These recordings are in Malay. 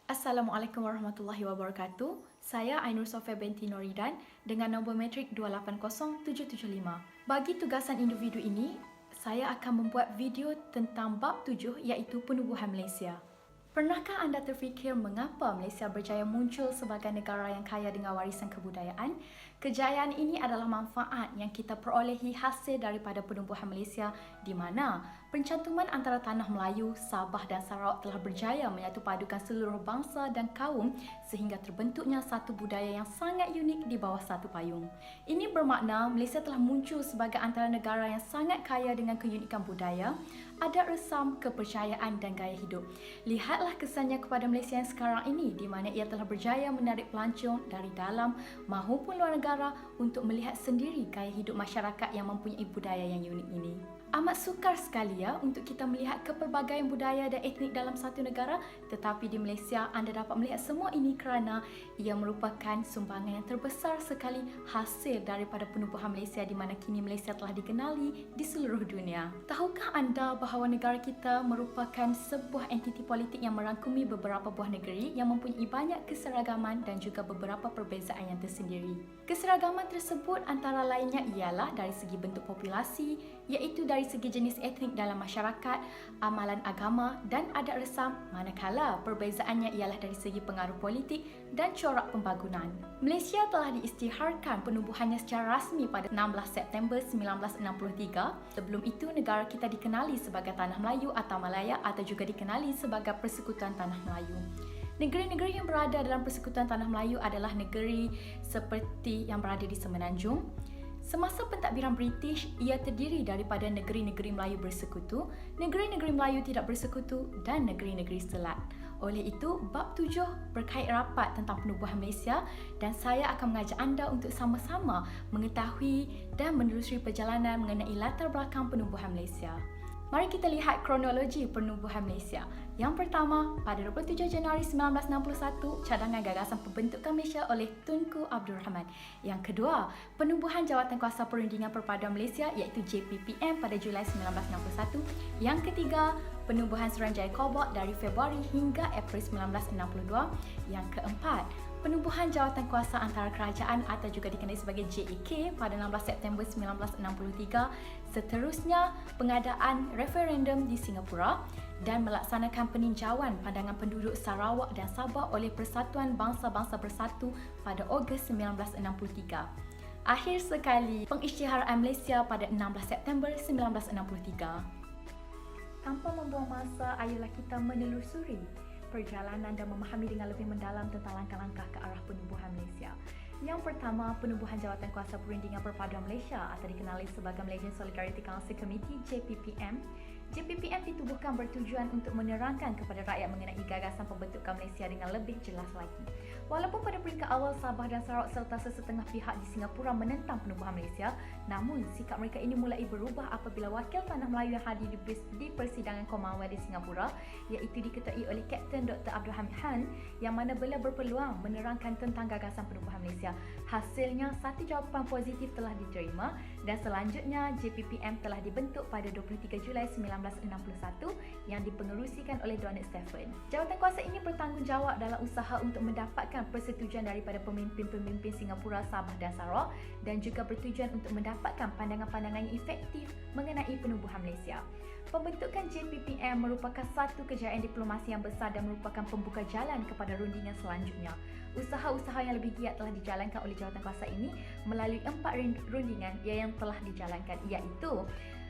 Assalamualaikum warahmatullahi wabarakatuh. Saya Ainur Sofia binti Noridan dengan nombor metrik 280775. Bagi tugasan individu ini, saya akan membuat video tentang bab 7 iaitu penubuhan Malaysia. Pernahkah anda terfikir mengapa Malaysia berjaya muncul sebagai negara yang kaya dengan warisan kebudayaan? Kejayaan ini adalah manfaat yang kita perolehi hasil daripada penubuhan Malaysia di mana pencantuman antara tanah Melayu, Sabah dan Sarawak telah berjaya menyatu padukan seluruh bangsa dan kaum sehingga terbentuknya satu budaya yang sangat unik di bawah satu payung. Ini bermakna Malaysia telah muncul sebagai antara negara yang sangat kaya dengan keunikan budaya, adat resam, kepercayaan dan gaya hidup. Lihatlah kesannya kepada Malaysia yang sekarang ini di mana ia telah berjaya menarik pelancong dari dalam maupun luar negara untuk melihat sendiri gaya hidup masyarakat yang mempunyai budaya yang unik ini. Amat sukar sekali untuk kita melihat kepelbagaian budaya dan etnik dalam satu negara, tetapi di Malaysia anda dapat melihat semua ini kerana ia merupakan sumbangan yang terbesar sekali hasil daripada penubuhan Malaysia di mana kini Malaysia telah dikenali di seluruh dunia. Tahukah anda bahawa negara kita merupakan sebuah entiti politik yang merangkumi beberapa buah negeri yang mempunyai banyak keseragaman dan juga beberapa perbezaan yang tersendiri. Keseragaman tersebut antara lainnya ialah dari segi bentuk populasi, iaitu dari segi jenis etnik dalam masyarakat, amalan agama dan adat resam, manakala perbezaannya ialah dari segi pengaruh politik dan corak pembangunan. Malaysia telah diisytiharkan penubuhannya secara rasmi pada 16 September 1963. Sebelum itu, negara kita dikenali sebagai Tanah Melayu atau Malaya atau juga dikenali sebagai Persekutuan Tanah Melayu. Negeri-negeri yang berada dalam Persekutuan Tanah Melayu adalah negeri seperti yang berada di Semenanjung. Semasa pentadbiran British, ia terdiri daripada negeri-negeri Melayu bersekutu, negeri-negeri Melayu tidak bersekutu dan negeri-negeri selat. Oleh itu, bab 7 berkait rapat tentang penubuhan Malaysia dan saya akan mengajak anda untuk sama-sama mengetahui dan menelusuri perjalanan mengenai latar belakang penubuhan Malaysia. Mari kita lihat kronologi penubuhan Malaysia. Yang pertama, pada 27 Januari 1961, cadangan gagasan pembentukan Malaysia oleh Tunku Abdul Rahman. Yang kedua, penubuhan Jawatankuasa Perundingan Perpaduan Malaysia iaitu JPPM pada Julai 1961. Yang ketiga, penubuhan Suruhanjaya Kobok dari Februari hingga April 1962. Yang keempat, penubuhan jawatankuasa antara kerajaan atau juga dikenali sebagai JEK pada 16 September 1963. Seterusnya, pengadaan referendum di Singapura dan melaksanakan peninjauan pandangan penduduk Sarawak dan Sabah oleh Persatuan Bangsa-Bangsa Bersatu pada Ogos 1963. Akhir sekali, pengisytiharaan Malaysia pada 16 September 1963. Tanpa membuang masa, ayolah kita menelusuri perjalanan dan memahami dengan lebih mendalam tentang langkah-langkah ke arah penubuhan Malaysia. Yang pertama, penubuhan Jawatankuasa Perundingan Perpaduan Malaysia atau dikenali sebagai Malaysian Solidarity Council Committee JPPM. JPPM ditubuhkan bertujuan untuk menerangkan kepada rakyat mengenai gagasan pembentukan Malaysia dengan lebih jelas lagi. Walaupun pada peringkat awal Sabah dan Sarawak serta sesetengah pihak di Singapura menentang penubuhan Malaysia, namun sikap mereka ini mulai berubah apabila wakil Tanah Melayu yang hadir di persidangan Commonwealth di Singapura iaitu diketuai oleh Kapten Dr. Abdul Hamid Han yang mana beliau berpeluang menerangkan tentang gagasan penubuhan Malaysia. Hasilnya, satu jawapan positif telah diterima dan selanjutnya JPPM telah dibentuk pada 23 Julai 1961 yang dipengerusikan oleh Donald Stephen. Jawatankuasa ini bertanggungjawab dalam usaha untuk mendapatkan persetujuan daripada pemimpin-pemimpin Singapura, Sabah dan Sarawak dan juga bertujuan untuk mendapatkan pandangan-pandangan yang efektif mengenai penubuhan Malaysia. Pembentukan JPPM merupakan satu kejayaan diplomasi yang besar dan merupakan pembuka jalan kepada rundingan selanjutnya. Usaha-usaha yang lebih giat telah dijalankan oleh jawatankuasa ini melalui 4 rundingan yang telah dijalankan iaitu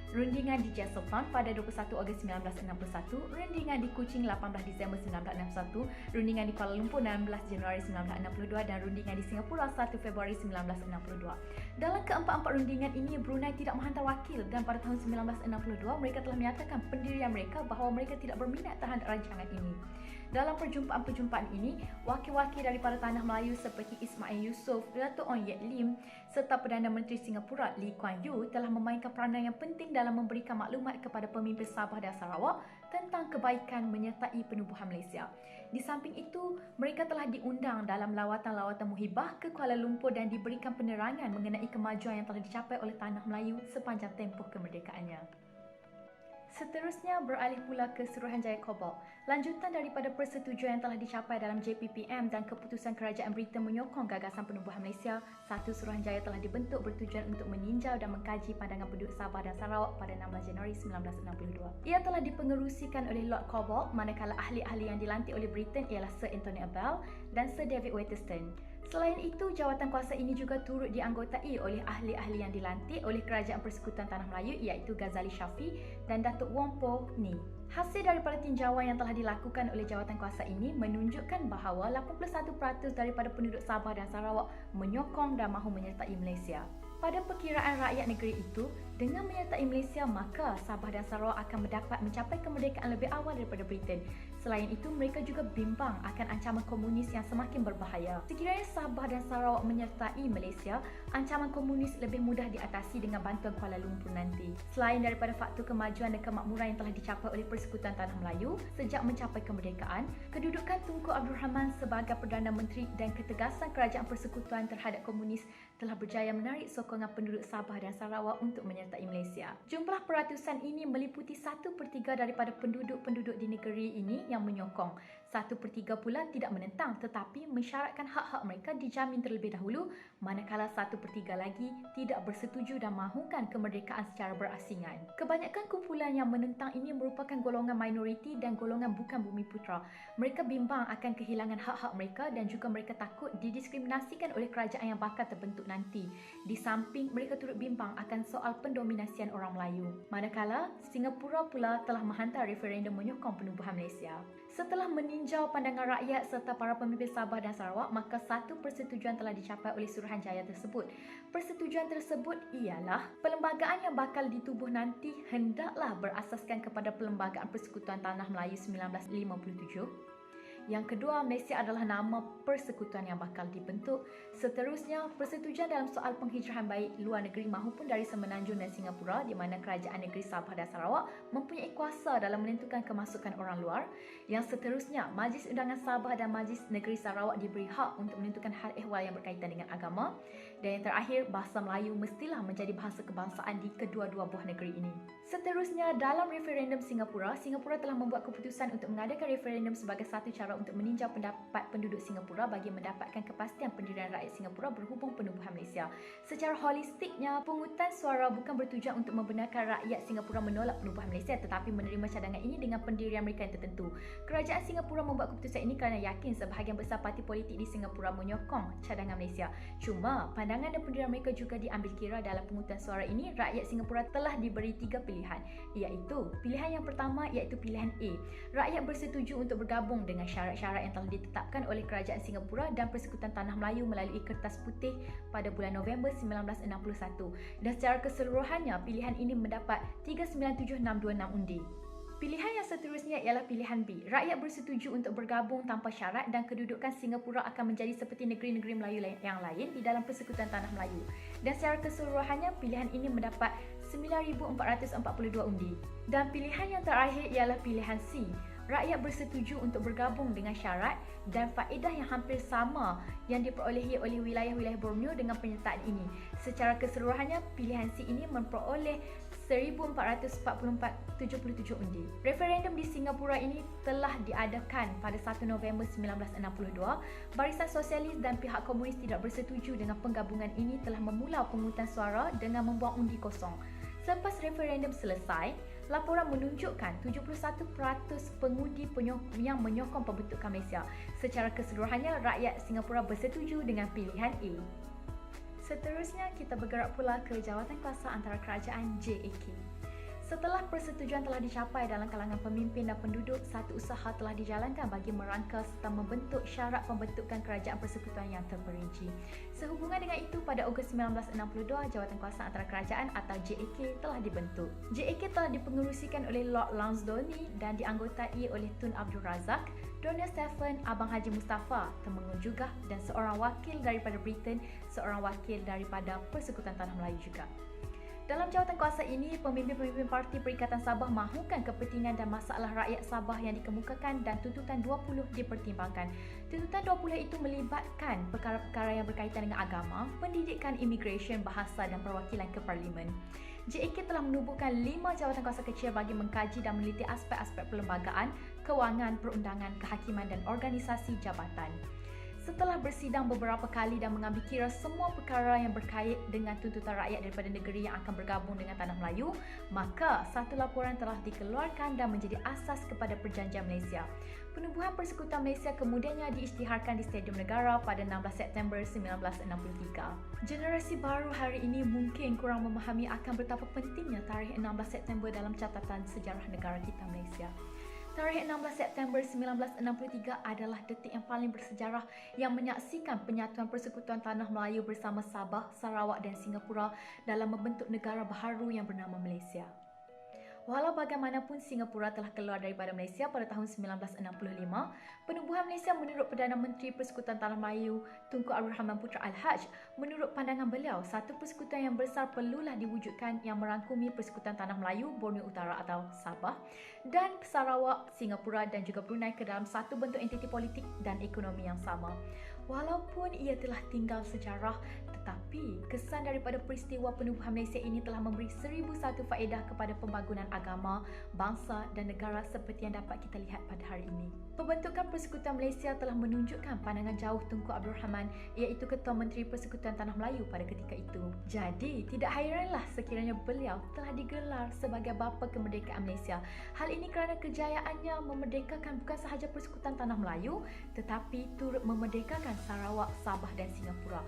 rundingan di Jesseltown pada 21 Ogos 1961, rundingan di Kuching 18 Disember 1961, rundingan di Kuala Lumpur 16 Januari 1962 dan rundingan di Singapura 1 Februari 1962. Dalam keempat-empat rundingan ini, Brunei tidak menghantar wakil dan pada tahun 1962 mereka telah menyatakan pendirian mereka bahawa mereka tidak berminat terhadap rancangan ini. Dalam perjumpaan-perjumpaan ini, wakil-wakil daripada Tanah Melayu seperti Ismail Yusof, Dato' Ong Yet Lim serta Perdana Menteri Singapura Lee Kuan Yew telah memainkan peranan yang penting dalam memberikan maklumat kepada pemimpin Sabah dan Sarawak tentang kebaikan menyertai penubuhan Malaysia. Di samping itu, mereka telah diundang dalam lawatan-lawatan muhibah ke Kuala Lumpur dan diberikan penerangan mengenai kemajuan yang telah dicapai oleh Tanah Melayu sepanjang tempoh kemerdekaannya. Seterusnya beralih pula ke Suruhanjaya Cobalt. Lanjutan daripada persetujuan yang telah dicapai dalam JPPM dan keputusan kerajaan Britain menyokong gagasan penubuhan Malaysia, satu Suruhanjaya telah dibentuk bertujuan untuk meninjau dan mengkaji pandangan penduduk Sabah dan Sarawak pada 16 Januari 1962. Ia telah dipengerusikan oleh Lord Cobalt, manakala ahli-ahli yang dilantik oleh Britain ialah Sir Anthony Abell dan Sir David Waterston. Selain itu, jawatan kuasa ini juga turut dianggotai oleh ahli-ahli yang dilantik oleh Kerajaan Persekutuan Tanah Melayu iaitu Ghazali Shafi dan Datuk Wong Po Ni. Hasil daripada tinjauan yang telah dilakukan oleh jawatan kuasa ini menunjukkan bahawa 81% daripada penduduk Sabah dan Sarawak menyokong dan mahu menyertai Malaysia. Pada perkiraan rakyat negeri itu, dengan menyertai Malaysia, maka Sabah dan Sarawak akan mendapat mencapai kemerdekaan lebih awal daripada Britain. Selain itu, mereka juga bimbang akan ancaman komunis yang semakin berbahaya. Sekiranya Sabah dan Sarawak menyertai Malaysia, ancaman komunis lebih mudah diatasi dengan bantuan Kuala Lumpur nanti. Selain daripada faktor kemajuan dan kemakmuran yang telah dicapai oleh Persekutuan Tanah Melayu sejak mencapai kemerdekaan, kedudukan Tunku Abdul Rahman sebagai Perdana Menteri dan ketegasan Kerajaan Persekutuan terhadap komunis telah berjaya menarik sokongan penduduk Sabah dan Sarawak untuk menyertai Malaysia. Jumlah peratusan ini meliputi 1/3 daripada penduduk-penduduk di negeri ini yang menyokong. 1/3 pula tidak menentang tetapi mensyaratkan hak-hak mereka dijamin terlebih dahulu, manakala 1/3 lagi tidak bersetuju dan mahukan kemerdekaan secara berasingan. Kebanyakan kumpulan yang menentang ini merupakan golongan minoriti dan golongan bukan Bumiputera. Mereka bimbang akan kehilangan hak-hak mereka dan juga mereka takut didiskriminasikan oleh kerajaan yang bakal terbentuk nanti. Di samping mereka turut bimbang akan soal pendominasian orang Melayu. Manakala Singapura pula telah menghantar referendum menyokong penubuhan Malaysia. Setelah meninjau pandangan rakyat serta para pemimpin Sabah dan Sarawak, maka satu persetujuan telah dicapai oleh Suruhanjaya tersebut. Persetujuan tersebut ialah perlembagaan yang bakal ditubuh nanti hendaklah berasaskan kepada Perlembagaan Persekutuan Tanah Melayu 1957. Yang kedua, Malaysia adalah nama persekutuan yang bakal dibentuk. Seterusnya, persetujuan dalam soal penghijrahan baik luar negeri maupun dari Semenanjung dan Singapura di mana kerajaan negeri Sabah dan Sarawak mempunyai kuasa dalam menentukan kemasukan orang luar. Yang seterusnya, Majlis Undangan Sabah dan Majlis Negeri Sarawak diberi hak untuk menentukan hal ehwal yang berkaitan dengan agama. Dan yang terakhir, bahasa Melayu mestilah menjadi bahasa kebangsaan di kedua-dua buah negeri ini. Seterusnya, dalam referendum Singapura telah membuat keputusan untuk mengadakan referendum sebagai satu cara untuk meninjau pendapat penduduk Singapura bagi mendapatkan kepastian pendirian rakyat Singapura berhubung penubuhan Malaysia. Secara holistiknya, pungutan suara bukan bertujuan untuk membenarkan rakyat Singapura menolak penubuhan Malaysia tetapi menerima cadangan ini dengan pendirian mereka yang tertentu. Kerajaan Singapura membuat keputusan ini kerana yakin sebahagian besar parti politik di Singapura menyokong cadangan Malaysia. Cuma, pandangan dan pendirian mereka juga diambil kira dalam pungutan suara ini. Rakyat Singapura telah diberi 3 pilihan, iaitu pilihan yang pertama iaitu pilihan A. Rakyat bersetuju untuk bergabung dengan syarat-syarat yang telah ditetapkan oleh Kerajaan Singapura dan Persekutuan Tanah Melayu melalui Kertas Putih pada bulan November 1961. Dan secara keseluruhannya, pilihan ini mendapat 397,626 undi. Pilihan yang seterusnya ialah pilihan B. Rakyat bersetuju untuk bergabung tanpa syarat dan kedudukan Singapura akan menjadi seperti negeri-negeri Melayu yang lain di dalam Persekutuan Tanah Melayu. Dan secara keseluruhannya, pilihan ini mendapat 9,442 undi. Dan pilihan yang terakhir ialah pilihan C. Rakyat bersetuju untuk bergabung dengan syarat dan faedah yang hampir sama yang diperolehi oleh wilayah-wilayah Borneo dengan penyertaan ini. Secara keseluruhannya, pilihan C ini memperoleh 1,444,77 undi. Referendum di Singapura ini telah diadakan pada 1 November 1962. Barisan Sosialis dan pihak komunis tidak bersetuju dengan penggabungan ini telah memula pemungutan suara dengan membuang undi kosong. Selepas referendum selesai, laporan menunjukkan 71% pengundi yang menyokong pembentukan Malaysia. Secara keseluruhannya, rakyat Singapura bersetuju dengan pilihan A. Seterusnya, kita bergerak pula ke jawatankuasa antara kerajaan JAK. Setelah persetujuan telah dicapai dalam kalangan pemimpin dan penduduk, satu usaha telah dijalankan bagi merangka serta membentuk syarat pembentukan kerajaan persekutuan yang terperinci. Sehubungan dengan itu, pada Ogos 1962, jawatankuasa antara kerajaan atau JAK telah dibentuk. JAK telah dipengerusikan oleh Lord Lansdowne dan dianggotai oleh Tun Abdul Razak, Donald Stephen, Abang Haji Mustafa, Temenggung Jugah dan seorang wakil daripada Britain, seorang wakil daripada Persekutuan Tanah Melayu juga. Dalam jawatankuasa ini, pemimpin-pemimpin Parti Perikatan Sabah mahukan kepentingan dan masalah rakyat Sabah yang dikemukakan dan tuntutan 20 dipertimbangkan. Tuntutan 20 itu melibatkan perkara-perkara yang berkaitan dengan agama, pendidikan, imigresen, bahasa dan perwakilan ke Parlimen. JEK telah menubuhkan 5 jawatan kuasa kecil bagi mengkaji dan meneliti aspek-aspek perlembagaan, kewangan, perundangan, kehakiman dan organisasi jabatan. Setelah bersidang beberapa kali dan mengambil kira semua perkara yang berkait dengan tuntutan rakyat daripada negeri yang akan bergabung dengan Tanah Melayu, maka satu laporan telah dikeluarkan dan menjadi asas kepada Perjanjian Malaysia. Penubuhan Persekutuan Malaysia kemudiannya diisytiharkan di Stadium Negara pada 16 September 1963. Generasi baru hari ini mungkin kurang memahami akan betapa pentingnya tarikh 16 September dalam catatan sejarah negara kita Malaysia. Tarikh 16 September 1963 adalah detik yang paling bersejarah yang menyaksikan penyatuan Persekutuan Tanah Melayu bersama Sabah, Sarawak dan Singapura dalam membentuk negara baharu yang bernama Malaysia. Walau bagaimanapun Singapura telah keluar daripada Malaysia pada tahun 1965, penubuhan Malaysia menurut Perdana Menteri Persekutuan Tanah Melayu Tunku Abdul Rahman Putra Al-Haj, menurut pandangan beliau, satu persekutuan yang besar perlulah diwujudkan yang merangkumi Persekutuan Tanah Melayu, Borneo Utara atau Sabah dan Sarawak, Singapura dan juga Brunei ke dalam satu bentuk entiti politik dan ekonomi yang sama. Walaupun ia telah tinggal sejarah, tetapi kesan daripada peristiwa penubuhan Malaysia ini telah memberi 1001 faedah kepada pembangunan agama, bangsa dan negara seperti yang dapat kita lihat pada hari ini. Pembentukan Persekutuan Malaysia telah menunjukkan pandangan jauh Tunku Abdul Rahman, iaitu Ketua Menteri Persekutuan Tanah Melayu pada ketika itu. Jadi, tidak hairanlah sekiranya beliau telah digelar sebagai bapa kemerdekaan Malaysia. Hal ini kerana kejayaannya memerdekakan bukan sahaja Persekutuan Tanah Melayu, tetapi turut memerdekakan Sarawak, Sabah dan Singapura.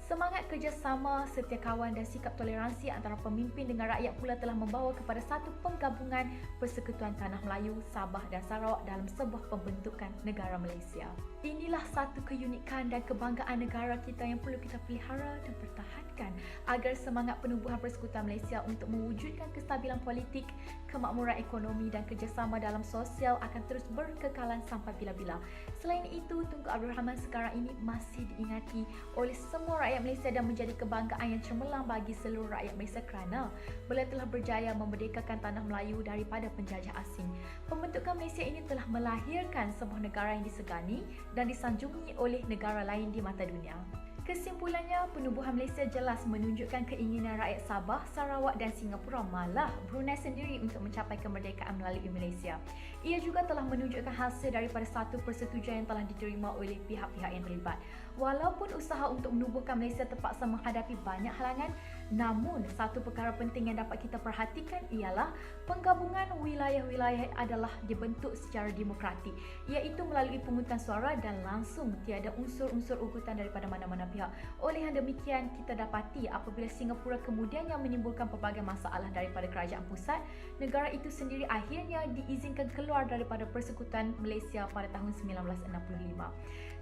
Semangat kerjasama, setia kawan dan sikap toleransi antara pemimpin dengan rakyat pula telah membawa kepada satu penggabungan Persekutuan Tanah Melayu, Sabah dan Sarawak dalam sebuah pembentukan negara Malaysia. Inilah satu keunikan dan kebanggaan negara kita yang perlu kita pelihara dan pertahankan agar semangat penubuhan Persekutuan Malaysia untuk mewujudkan kestabilan politik, kemakmuran ekonomi dan kerjasama dalam sosial akan terus berkekalan sampai bila-bila. Selain itu, Tunku Abdul Rahman sekarang ini masih diingati oleh semua rakyat Malaysia dan menjadi kebanggaan yang cemerlang bagi seluruh rakyat Malaysia kerana beliau telah berjaya memerdekakan Tanah Melayu daripada penjajah asing. Pembentukan Malaysia ini telah melahirkan sebuah negara yang disegani dan disanjungi oleh negara lain di mata dunia. Kesimpulannya, penubuhan Malaysia jelas menunjukkan keinginan rakyat Sabah, Sarawak dan Singapura, malah Brunei sendiri untuk mencapai kemerdekaan melalui Malaysia. Ia juga telah menunjukkan hasil daripada satu persetujuan yang telah diterima oleh pihak-pihak yang terlibat. Walaupun usaha untuk menubuhkan Malaysia terpaksa menghadapi banyak halangan, namun satu perkara penting yang dapat kita perhatikan ialah penggabungan wilayah-wilayah adalah dibentuk secara demokratik, iaitu melalui pungutan suara dan langsung, tiada unsur-unsur ugutan daripada mana-mana pihak. Oleh yang demikian, kita dapati apabila Singapura kemudian yang menimbulkan pelbagai masalah daripada kerajaan pusat, negara itu sendiri akhirnya diizinkan keluar daripada Persekutuan Malaysia pada tahun 1965.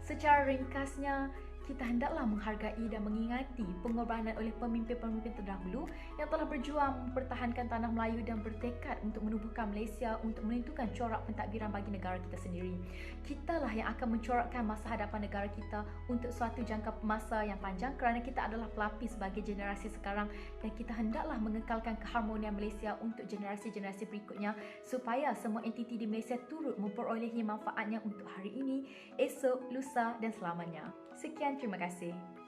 Secara ringkasnya, kita hendaklah menghargai dan mengingati pengorbanan oleh pemimpin-pemimpin terdahulu yang telah berjuang mempertahankan Tanah Melayu dan bertekad untuk menubuhkan Malaysia untuk menentukan corak pentadbiran bagi negara kita sendiri. Kitalah yang akan mencorakkan masa hadapan negara kita untuk suatu jangka masa yang panjang kerana kita adalah pelapis bagi generasi sekarang dan kita hendaklah mengekalkan keharmonian Malaysia untuk generasi-generasi berikutnya supaya semua entiti di Malaysia turut memperolehi manfaatnya untuk hari ini, esok, lusa dan selamanya. Sekian, terima kasih.